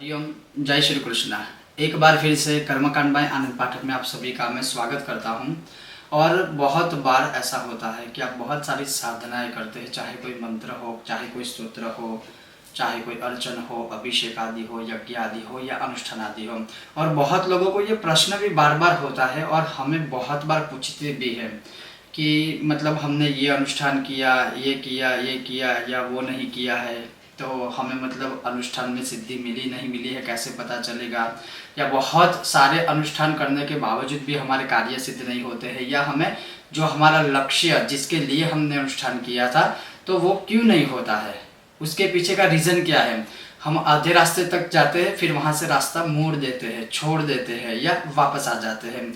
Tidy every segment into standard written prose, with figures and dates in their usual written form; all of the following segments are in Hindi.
हरिओम। जय श्री कृष्णा। एक बार फिर से कर्मकांड बाय आनंद पाठक में आप सभी का मैं स्वागत करता हूं। और बहुत बार ऐसा होता है कि आप बहुत सारी साधनाएं करते हैं, चाहे कोई मंत्र हो, चाहे कोई स्तोत्र हो, चाहे कोई अर्चन हो, अभिषेक आदि हो, यज्ञ आदि हो या अनुष्ठान आदि हो। और बहुत लोगों को ये प्रश्न भी बार बार होता है और हमें बहुत बार पूछते भी हैं कि मतलब हमने ये अनुष्ठान किया, ये किया या वो नहीं किया है, तो हमें मतलब अनुष्ठान में सिद्धि मिली नहीं मिली है कैसे पता चलेगा, या बहुत सारे अनुष्ठान करने के बावजूद भी हमारे कार्य सिद्ध नहीं होते हैं, या हमें जो हमारा लक्ष्य जिसके लिए हमने अनुष्ठान किया था तो वो क्यों नहीं होता है, उसके पीछे का रीज़न क्या है। हम आधे रास्ते तक जाते हैं, फिर वहाँ से रास्ता मोड़ देते हैं, छोड़ देते हैं या वापस आ जाते हैं।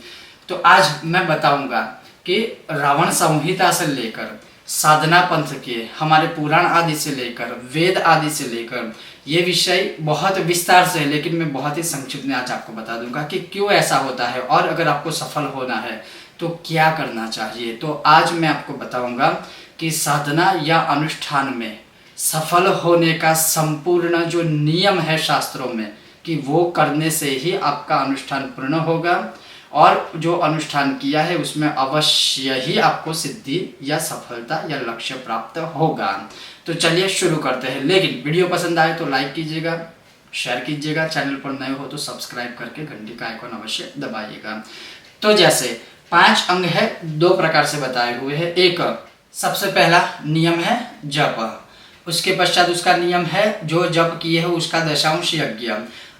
तो आज मैं बताऊंगा कि रावण संहिता से लेकर साधना पंथ के हमारे पुराण आदि से लेकर वेद आदि से लेकर ये विषय बहुत विस्तार से है, लेकिन मैं बहुत ही संक्षिप्त में आज आपको बता दूंगा कि क्यों ऐसा होता है और अगर आपको सफल होना है तो क्या करना चाहिए। तो आज मैं आपको बताऊंगा कि साधना या अनुष्ठान में सफल होने का संपूर्ण जो नियम है शास्त्रों में, कि वो करने से ही आपका अनुष्ठान पूर्ण होगा और जो अनुष्ठान किया है उसमें अवश्य ही आपको सिद्धि या सफलता या लक्ष्य प्राप्त होगा। तो चलिए शुरू करते हैं। लेकिन वीडियो पसंद आए तो लाइक कीजिएगा, शेयर कीजिएगा, चैनल पर नए हो तो सब्सक्राइब करके घंटी का आइकॉन अवश्य दबाइएगा। तो जैसे 5 अंग है, 2 प्रकार से बताए हुए हैं। एक सबसे पहला नियम है जप, उसके पश्चात उसका नियम है जो जप किए है उसका दशांश यज्ञ,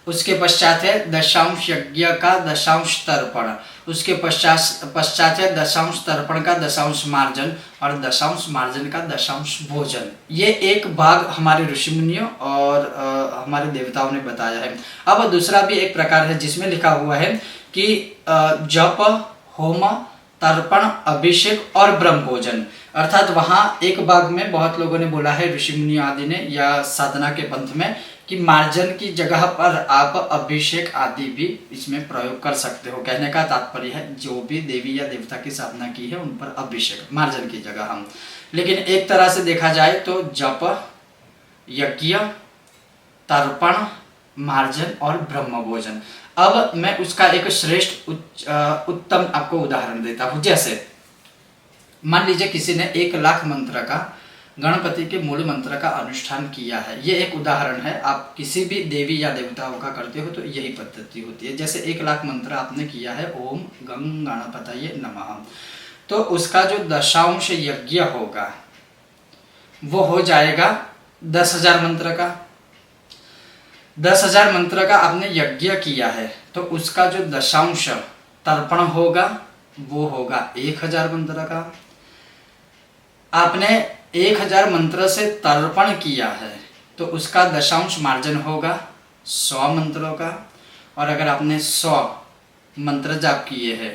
उसके पश्चात है दशांश यज्ञ का दशांश तर्पण, उसके पश्चात है दशांश तर्पण का दशांश मार्जन और दशांश मार्जन का दशांश भोजन। ये एक भाग हमारे ऋषि मुनियों और हमारे देवताओं ने बताया है। अब दूसरा भी एक प्रकार है जिसमें लिखा हुआ है कि जप, होम, तर्पण, अभिषेक और ब्रह्म भोजन। अर्थात वहाँ एक भाग में बहुत लोगों ने बोला है, ऋषि मुनि आदि ने या साधना के पंथ में, कि मार्जन की जगह पर आप अभिषेक आदि भी इसमें प्रयोग कर सकते हो। कहने का तात्पर्य है जो भी देवी या देवता की साधना की है उन पर अभिषेक मार्जन की जगह हम। लेकिन एक तरह से देखा जाए तो जप, यज्ञ, तर्पण, मार्जन और ब्रह्म भोजन। अब मैं उसका एक श्रेष्ठ उत्तम आपको उदाहरण देता हूँ। जैसे मान लीजिए किसी ने 1 लाख मंत्र का, गणपति के मूल मंत्र का अनुष्ठान किया है। ये एक उदाहरण है। आप किसी भी देवी या देवताओं का करते हो तो यही पद्धति होती है। जैसे 1 लाख मंत्र आपने किया है, ओम गं गणपतये नमः, तो उसका जो दशांश यज्ञ होगा वो हो जाएगा 10,000 मंत्र का। 10,000 मंत्र का आपने यज्ञ किया है तो उसका जो दशांश तर्पण होगा वो होगा 1,000 मंत्र का। आपने 1,000 मंत्र से तर्पण किया है तो उसका दशांश मार्जन होगा 100 मंत्रों का। और अगर आपने 100 मंत्र जाप किए हैं,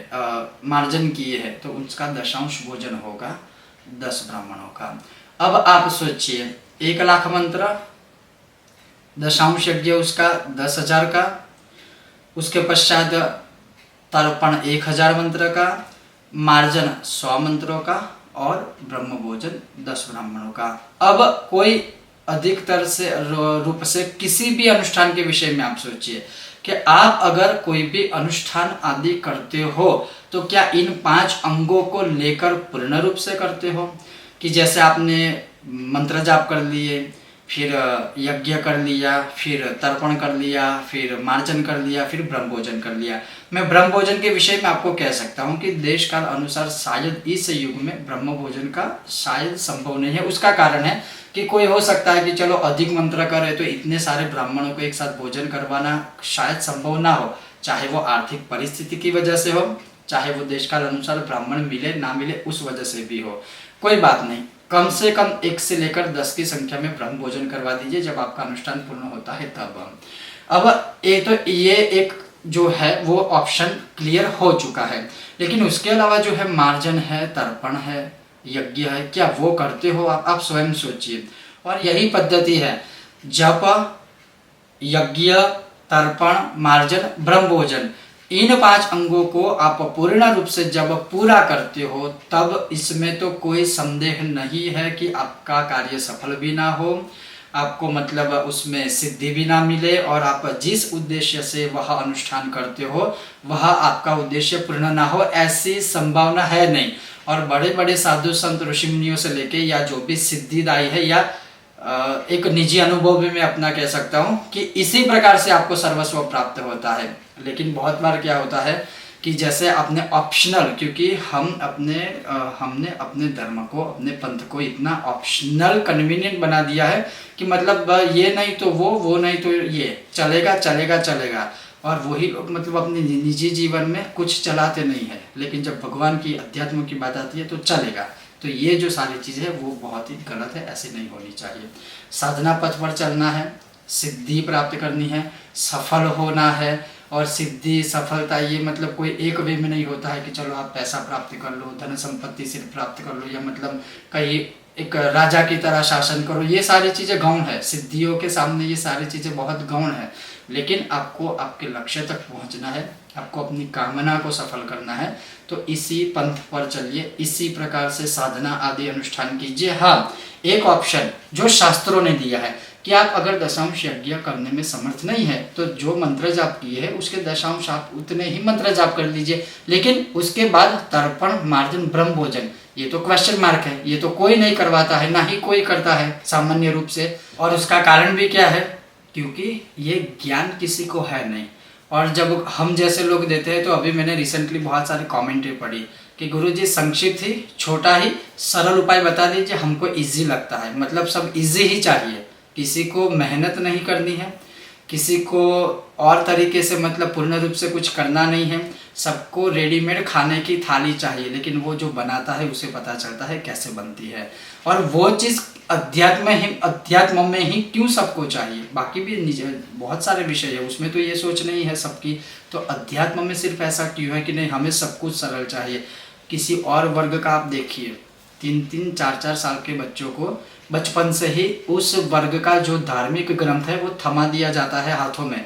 मार्जन किए हैं, तो उसका दशांश भोजन होगा 10 ब्राह्मणों का। अब आप सोचिए 1 लाख मंत्र, दशांश यज्ञ उसका 10,000 का, उसके पश्चात तर्पण 1,000 मंत्र का, मार्जन 100 मंत्रों का और ब्रह्म भोजन 10 ब्राह्मणों का। अब कोई अधिकतर से रूप से किसी भी अनुष्ठान के विषय में आप सोचिए कि आप अगर कोई भी अनुष्ठान आदि करते हो तो क्या इन 5 अंगों को लेकर पूर्ण रूप से करते हो, कि जैसे आपने मंत्र जाप कर लिए, फिर यज्ञ कर लिया, फिर तर्पण कर लिया, फिर मार्जन कर लिया, फिर ब्रह्म भोजन कर लिया। मैं ब्रह्म भोजन के विषय में आपको कह सकता हूँ कि देश काल अनुसार शायद इस युग में ब्रह्म भोजन का शायद संभव नहीं है। उसका कारण है कि कोई हो सकता है कि चलो अधिक मंत्र करे तो इतने सारे ब्राह्मणों को एक साथ भोजन करवाना शायद संभव ना हो, चाहे वो आर्थिक परिस्थिति की वजह से हो, चाहे वो देश काल अनुसार ब्राह्मण मिले ना मिले उस वजह से भी हो। कोई बात नहीं, कम से कम 1 से लेकर 10 की संख्या में ब्रह्म भोजन करवा दीजिए जब आपका अनुष्ठान पूर्ण होता है तब। अब ये एक जो है वो ऑप्शन क्लियर हो चुका है। लेकिन उसके अलावा जो है मार्जन है, तर्पण है, यज्ञ है, क्या वो करते हो आप स्वयं सोचिए। और यही पद्धति है, जप, यज्ञ, तर्पण, मार्जन, ब्रह्म भोजन, इन 5 अंगों को आप पूर्ण रूप से जब पूरा करते हो तब इसमें तो कोई संदेह नहीं है कि आपका कार्य सफल भी ना हो आपको मतलब उसमें सिद्धि भी ना मिले और आप जिस उद्देश्य से वह अनुष्ठान करते हो वह आपका उद्देश्य पूर्ण ना हो, ऐसी संभावना है नहीं। और बड़े बड़े साधु संत ऋषि मुनियों से लेके या जो भी सिद्धिदायी है या एक निजी अनुभव भी मैं अपना कह सकता हूँ कि इसी प्रकार से आपको सर्वस्व प्राप्त होता है। लेकिन बहुत बार क्या होता है कि जैसे अपने ऑप्शनल, क्योंकि हमने अपने धर्म को, अपने पंथ को इतना ऑप्शनल कन्वीनियंट बना दिया है कि मतलब ये नहीं तो वो नहीं तो ये, चलेगा चलेगा चलेगा। और वही लोग मतलब अपने निजी जीवन में कुछ चलाते नहीं है, लेकिन जब भगवान की अध्यात्म की बात आती है तो चलेगा। तो ये जो सारी चीज़ें है वो बहुत ही गलत है, ऐसी नहीं होनी चाहिए। साधना पथ पर चलना है, सिद्धि प्राप्त करनी है, सफल होना है। और सिद्धि सफलता ये मतलब कोई एक वे में नहीं होता है कि चलो आप पैसा प्राप्त कर लो, धन संपत्ति सिर्फ प्राप्त कर लो, या मतलब कहीं एक राजा की तरह शासन करो। ये सारी चीज़ें गौण है, सिद्धियों के सामने ये सारी चीज़ें बहुत गौण है। लेकिन आपको आपके लक्ष्य तक पहुंचना है, आपको अपनी कामना को सफल करना है, तो इसी पंथ पर चलिए, इसी प्रकार से साधना आदि अनुष्ठान कीजिए। हाँ, एक ऑप्शन जो शास्त्रों ने दिया है कि आप अगर दशांश यज्ञ करने में समर्थ नहीं है तो जो मंत्र जाप किए है उसके दशांश आप उतने ही मंत्र जाप कर लीजिए, लेकिन उसके बाद तर्पण, मार्जन, ब्रह्म भोजन ये तो क्वेश्चन मार्क है, ये तो कोई नहीं करवाता है, ना ही कोई करता है सामान्य रूप से। और उसका कारण भी क्या है, क्योंकि ये ज्ञान किसी को है नहीं। और जब हम जैसे लोग देते हैं तो अभी मैंने रिसेंटली बहुत सारी कमेंटें पढ़ी कि गुरुजी संक्षिप्त ही, छोटा ही, सरल उपाय बता दीजिए, हमको इजी लगता है। मतलब सब इजी ही चाहिए, किसी को मेहनत नहीं करनी है, किसी को और तरीके से मतलब पूर्ण रूप से कुछ करना नहीं है, सबको रेडीमेड खाने की थाली चाहिए, लेकिन वो जो बनाता है उसे पता चलता है कैसे बनती है। और वो चीज़ अध्यात्म में ही क्यों सबको चाहिए, बाकी भी बहुत सारे विषय है उसमें तो ये सोच नहीं है सबकी, तो अध्यात्म में सिर्फ ऐसा क्यों है कि नहीं हमें सब कुछ सरल चाहिए। किसी और वर्ग का आप देखिए, 3-3, 4-4 साल के बच्चों को बचपन से ही उस वर्ग का जो धार्मिक ग्रंथ है वो थमा दिया जाता है हाथों में,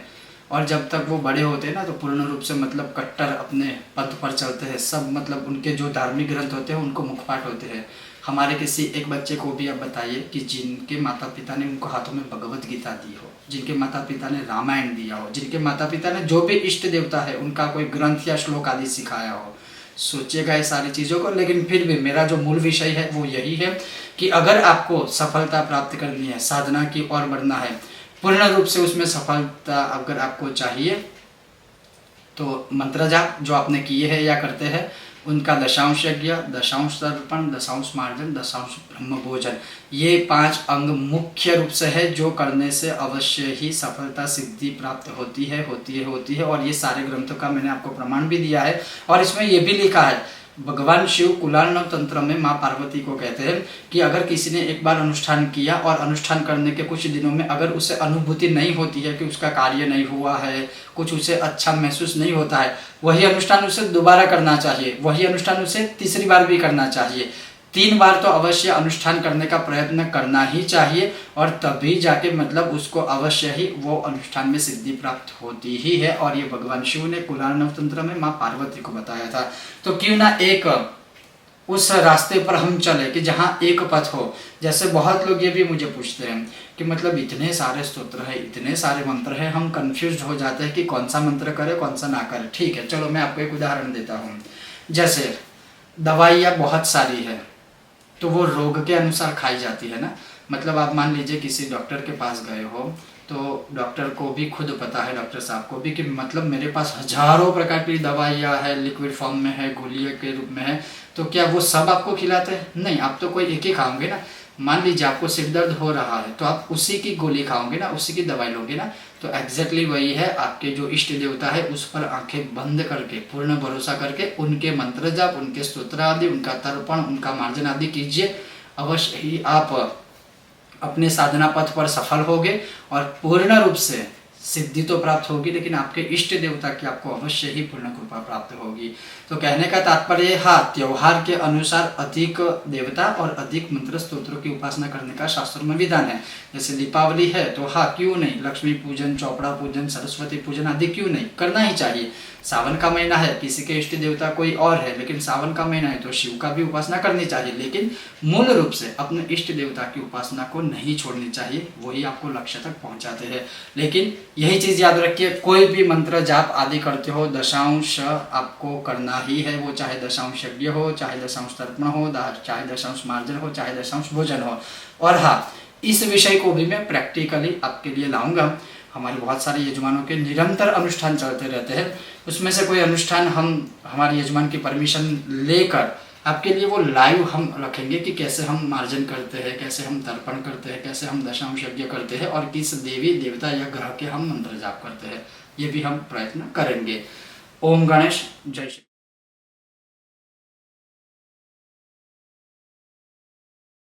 और जब तक वो बड़े होते हैं ना तो पूर्ण रूप से मतलब कट्टर अपने पथ पर चलते हैं सब। मतलब उनके जो धार्मिक ग्रंथ होते हैं उनको मुखपाठ होते हैं। हमारे किसी एक बच्चे को भी आप बताइए कि जिनके माता पिता ने उनको हाथों में भगवत गीता दी हो, जिनके माता पिता ने रामायण दिया हो, जिनके माता पिता ने जो भी इष्ट देवता है उनका कोई ग्रंथ या श्लोक आदि सिखाया हो, सोचिएगा ये सारी चीज़ों को। लेकिन फिर भी मेरा जो मूल विषय है वो यही है कि अगर आपको सफलता प्राप्त करनी है, साधना की ओर बढ़ना है, पूर्ण रूप से उसमें सफलता अगर आपको चाहिए, तो मंत्र जाप जो आपने किए हैं या करते हैं उनका दशांश यज्ञ, दशांश तर्पण, दशांश मार्जन, दशांश ब्रह्म भोजन, ये 5 अंग मुख्य रूप से है जो करने से अवश्य ही सफलता सिद्धि प्राप्त होती है। और ये सारे ग्रंथों का मैंने आपको प्रमाण भी दिया है। और इसमें ये भी लिखा है, भगवान शिव कुलार्णव तंत्र में माँ पार्वती को कहते हैं कि अगर किसी ने एक बार अनुष्ठान किया और अनुष्ठान करने के कुछ दिनों में अगर उसे अनुभूति नहीं होती है कि उसका कार्य नहीं हुआ है, कुछ उसे अच्छा महसूस नहीं होता है, वही अनुष्ठान उसे दोबारा करना चाहिए, वही अनुष्ठान उसे तीसरी बार भी करना चाहिए, 3 बार तो अवश्य अनुष्ठान करने का प्रयत्न करना ही चाहिए। और तभी जाके मतलब उसको अवश्य ही वो अनुष्ठान में सिद्धि प्राप्त होती ही है। और ये भगवान शिव ने कुलार्णव तंत्र में माँ पार्वती को बताया था। तो क्यों ना एक उस रास्ते पर हम चले कि जहाँ एक पथ हो। जैसे बहुत लोग ये भी मुझे पूछते हैं कि मतलब इतने सारे स्तोत्र है, इतने सारे मंत्र हैं, हम कंफ्यूज हो जाते हैं कि कौन सा मंत्र करें कौन सा ना करें। ठीक है, चलो मैं आपको एक उदाहरण देता हूँ। जैसे दवाइयाँ बहुत सारी है तो वो रोग के अनुसार खाई जाती है ना। मतलब आप मान लीजिए किसी डॉक्टर के पास गए हो तो डॉक्टर को भी खुद पता है, डॉक्टर साहब को भी, कि मतलब मेरे पास हजारों प्रकार की दवाइयाँ है, लिक्विड फॉर्म में है, गोलियों के रूप में है, तो क्या वो सब आपको खिलाते हैं? नहीं, आप तो कोई एक ही खाओगे ना। मान लीजिए आपको सिर दर्द हो रहा है तो आप उसी की गोली खाओगे ना, उसी की दवाई लोगे ना। तो एग्जैक्टली वही है, आपके जो इष्ट देवता है उस पर आंखें बंद करके, पूर्ण भरोसा करके उनके मंत्र जाप, उनके स्तोत्र आदि, उनका तर्पण, उनका मार्जन आदि कीजिए। अवश्य ही आप अपने साधना पथ पर सफल होगे और पूर्ण रूप से सिद्धि तो प्राप्त होगी, लेकिन आपके इष्ट देवता की आपको अवश्य ही पूर्ण कृपा प्राप्त होगी। तो कहने का तात्पर्य, हाँ, त्योहार के अनुसार अधिक देवता और अधिक मंत्र स्तोत्रों की उपासना करने का शास्त्रों में विधान है। जैसे दीपावली है तो हाँ, क्यों नहीं, लक्ष्मी पूजन, चौपड़ा पूजन, सरस्वती पूजन आदि क्यों नहीं, करना ही चाहिए। सावन का महीना है, किसी के इष्ट देवता कोई और है, लेकिन सावन का महीना है तो शिव का भी उपासना करनी चाहिए, लेकिन मूल रूप से अपने इष्ट देवता की उपासना को नहीं छोड़नी चाहिए, वही आपको लक्ष्य तक पहुंचाते हैं। लेकिन यही चीज याद रखिए, कोई भी मंत्र जाप आदि करते हो, दशांश आपको करना ही है, वो चाहे दशांश यज्ञ हो, चाहे दशांश तर्पण हो, चाहे दशांश मार्जन हो, चाहे दशांश भोजन हो। और हाँ, इस विषय को भी मैं प्रैक्टिकली आपके लिए लाऊंगा। हमारे बहुत सारे यजमानों के निरंतर अनुष्ठान चलते रहते हैं, उसमें से कोई अनुष्ठान हम हमारे यजमान की परमिशन लेकर आपके लिए वो लाइव हम रखेंगे कि कैसे हम मार्जन करते हैं, कैसे हम तर्पण करते हैं, कैसे हम दशांश यज्ञ करते हैं और किस देवी देवता या ग्रह के हम मंत्र जाप करते हैं, ये भी हम प्रयत्न करेंगे। ओम गणेश, जय श्री।